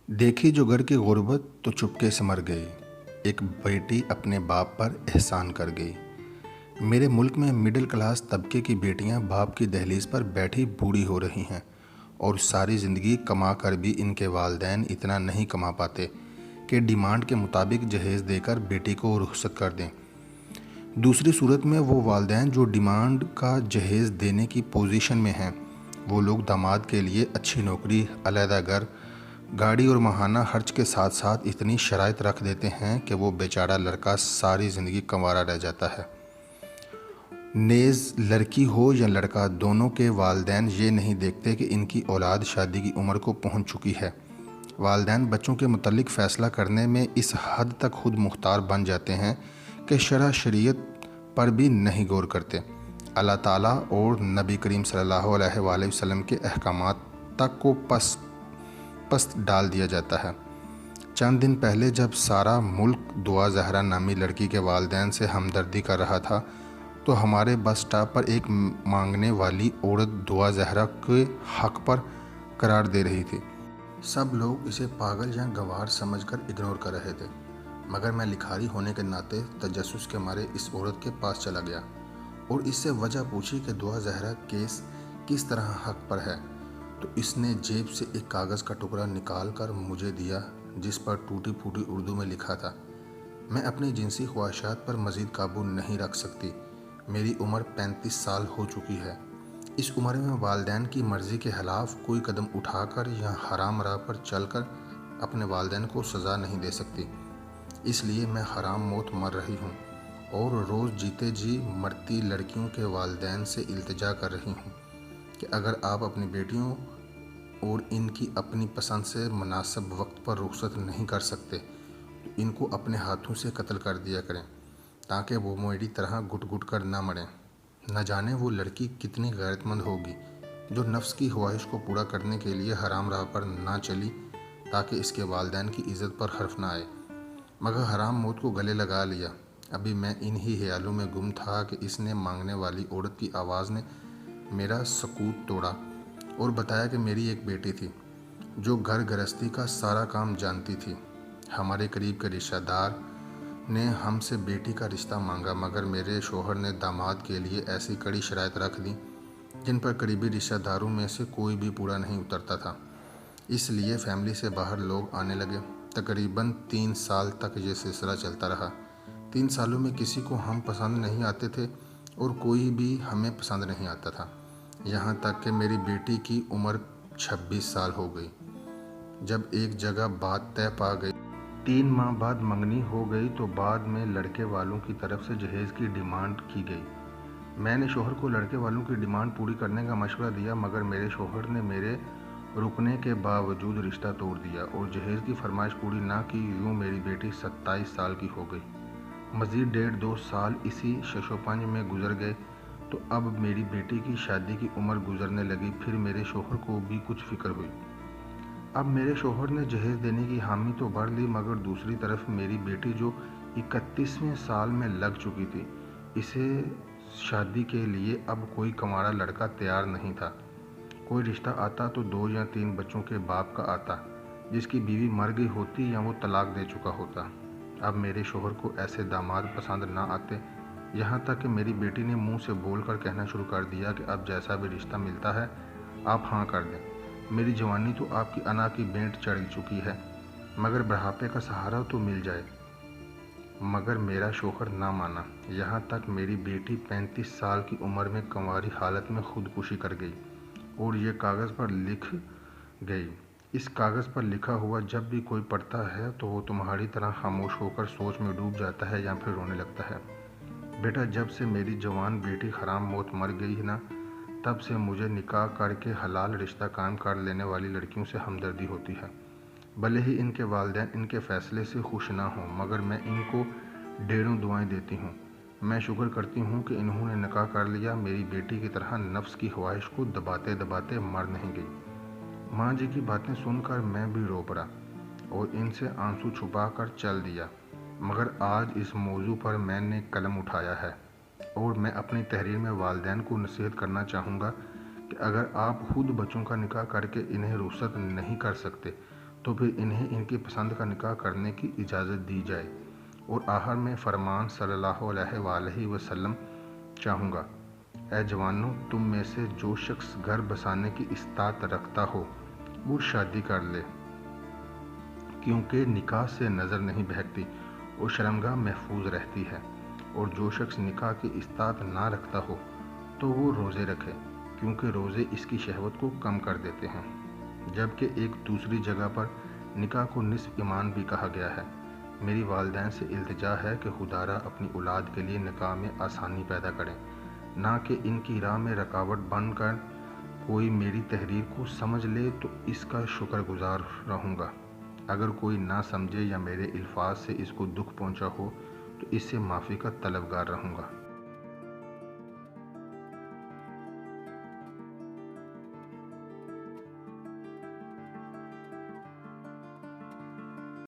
देखी जो घर की गुर्बत तो चुपके से मर गई। एक बेटी अपने बाप पर एहसान कर गई। मेरे मुल्क में मिडिल क्लास तबके की बेटियां बाप की दहलीज पर बैठी बूढ़ी हो रही हैं और सारी ज़िंदगी कमा कर भी इनके वालिदैन इतना नहीं कमा पाते कि डिमांड के मुताबिक जहेज़ देकर बेटी को रुखसत कर दें। दूसरी सूरत में वो वालिदैन जो डिमांड का जहेज़ देने की पोजीशन में हैं, वो लोग दामाद के लिए अच्छी नौकरी, अलहदा घर, गाड़ी और माहाना खर्च के साथ साथ इतनी शराइत रख देते हैं कि वो बेचारा लड़का सारी ज़िंदगी कंवारा रह जाता है। नेज़ लड़की हो या लड़का, दोनों के वालिदैन ये नहीं देखते कि इनकी औलाद शादी की उम्र को पहुंच चुकी है। वालिदैन बच्चों के मुतल्लिक फ़ैसला करने में इस हद तक खुद मुख्तार बन जाते हैं कि शरअ शरीयत पर भी नहीं गौर करते। अल्लाह ताला और नबी करीम सल्लल्लाहु अलैहि वसल्लम के अहकामात तक को पस्त डाल दिया जाता है। चंद दिन पहले जब सारा मुल्क दुआ ज़हरा नामी लड़की के वालिदैन से हमदर्दी कर रहा था, तो हमारे बस स्टॉप पर एक मांगने वाली औरत दुआ ज़हरा के हक़ पर करार दे रही थी। सब लोग इसे पागल या गंवार समझकर इग्नोर कर रहे थे, मगर मैं लिखारी होने के नाते तजस्सुस के मारे इस औरत के पास चला गया और इससे वजह पूछी कि दुआ ज़हरा केस किस तरह हक़ पर है। तो इसने जेब से एक कागज़ का टुकड़ा निकाल कर मुझे दिया, जिस पर टूटी फूटी उर्दू में लिखा था, मैं अपनी जिनसी ख्वाहिशात पर मज़ीद काबू नहीं रख सकती। मेरी उम्र 35 साल हो चुकी है। इस उम्र में वालिदैन की मर्ज़ी के ख़िलाफ़ कोई कदम उठाकर या हराम राह पर चलकर अपने वालिदैन को सज़ा नहीं दे सकती। इसलिए मैं हराम मौत मर रही हूँ और रोज़ जीते जी मरती लड़कियों के वालिदैन से इल्तिजा कर रही हूँ कि अगर आप अपनी बेटियों और इनकी अपनी पसंद से मुनासिब वक्त पर रुखसत नहीं कर सकते, तो इनको अपने हाथों से कत्ल कर दिया करें, ताकि वो मेरी तरह घुट घुट कर ना मरें। न जाने वो लड़की कितनी गैरतमंद होगी जो नफ्स की ख्वाहिश को पूरा करने के लिए हराम राह पर ना चली, ताकि इसके वालिदैन की इज़्ज़त पर हर्फ ना आए, मगर हराम मौत को गले लगा लिया। अभी मैं इन्हीं ख्यालों में गुम था कि इसने मांगने वाली औरत की आवाज़ ने मेरा सकूत तोड़ा और बताया कि मेरी एक बेटी थी जो घर गृहस्थी का सारा काम जानती थी। हमारे करीब के रिश्तेदार ने हमसे बेटी का रिश्ता मांगा, मगर मेरे शोहर ने दामाद के लिए ऐसी कड़ी शराइत रख दी जिन पर करीबी रिश्तेदारों में से कोई भी पूरा नहीं उतरता था। इसलिए फैमिली से बाहर लोग आने लगे। तकरीबन 3 साल तक ये सिलसिला चलता रहा। 3 सालों में किसी को हम पसंद नहीं आते थे और कोई भी हमें पसंद नहीं आता था, यहाँ तक कि मेरी बेटी की उम्र 26 साल हो गई जब एक जगह बात तय पा गई। 3 माह बाद मंगनी हो गई तो बाद में लड़के वालों की तरफ से जहेज़ की डिमांड की गई। मैंने शोहर को लड़के वालों की डिमांड पूरी करने का मशवरा दिया, मगर मेरे शोहर ने मेरे रुकने के बावजूद रिश्ता तोड़ दिया और जहेज़ की फरमाइश पूरी ना की। यूँ मेरी बेटी 27 साल की हो गई। मज़ीद 1.5-2 साल इसी शशोपंज में गुजर गए तो अब मेरी बेटी की शादी की उम्र गुजरने लगी। फिर मेरे शोहर को भी कुछ फ़िक्र हुई। अब मेरे शोहर ने जहेज़ देने की हामी तो भर ली, मगर दूसरी तरफ मेरी बेटी जो 31वें साल में लग चुकी थी, इसे शादी के लिए अब कोई कंवारा लड़का तैयार नहीं था। कोई रिश्ता आता तो 2 या 3 बच्चों के बाप का आता, जिसकी बीवी मर गई होती या वो तलाक दे चुका होता। अब मेरे शोहर को ऐसे दामाद पसंद ना आते, यहाँ तक कि मेरी बेटी ने मुंह से बोलकर कहना शुरू कर दिया कि अब जैसा भी रिश्ता मिलता है आप हाँ कर दें। मेरी जवानी तो आपकी अना की भेंट चढ़ चुकी है, मगर बुढ़ापे का सहारा तो मिल जाए। मगर मेरा शोहर ना माना। यहाँ तक मेरी बेटी 35 साल की उम्र में कंवारी हालत में खुदकुशी कर गई और ये कागज़ पर लिख गई। इस कागज़ पर लिखा हुआ जब भी कोई पढ़ता है तो वो तुम्हारी तरह खामोश होकर सोच में डूब जाता है या फिर रोने लगता है। बेटा, जब से मेरी जवान बेटी हराम मौत मर गई है ना, तब से मुझे निकाह करके हलाल रिश्ता कायम कर लेने वाली लड़कियों से हमदर्दी होती है। भले ही इनके वालिदैन इनके फ़ैसले से खुश ना हों, मगर मैं इनको ढेरों दुआएं देती हूँ। मैं शुक्र करती हूँ कि इन्होंने निकाह कर लिया। मेरी बेटी की तरह नफ्स की ख्वाहिश को दबाते दबाते मर नहीं गई। माँ जी की बातें सुनकर मैं भी रो पड़ा और इनसे आंसू छुपा कर चल दिया, मगर आज इस मौजू पर मैंने कलम उठाया है और मैं अपनी तहरीर में वालिदैन को नसीहत करना चाहूँगा कि अगर आप खुद बच्चों का निकाह करके इन्हें रुखसत नहीं कर सकते تو پھر انہیں ان کی پسند کا نکاح کرنے کی اجازت دی جائے۔ اور آخر میں فرمان صلی اللہ علیہ وآلہ وسلم چاہوں گا، اے جوانوں، تم میں سے جو شخص گھر بسانے کی استطاعت رکھتا ہو وہ شادی کر لے، کیونکہ نکاح سے نظر نہیں بہکتی اور شرمگاہ محفوظ رہتی ہے۔ اور جو شخص نکاح کی استطاعت نہ رکھتا ہو تو وہ روزے رکھے، کیونکہ روزے اس کی شہوت کو کم کر دیتے ہیں۔ جبکہ ایک دوسری جگہ پر نکاح کو نصف ایمان بھی کہا گیا ہے۔ میری والدین سے التجا ہے کہ خدارا اپنی اولاد کے لیے نکاح میں آسانی پیدا کریں، نہ کہ ان کی راہ میں رکاوٹ بن کر۔ کوئی میری تحریر کو سمجھ لے تو اس کا شکر گزار رہوں گا، اگر کوئی نہ سمجھے یا میرے الفاظ سے اس کو دکھ پہنچا ہو تو اس سے معافی کا طلبگار رہوں گا۔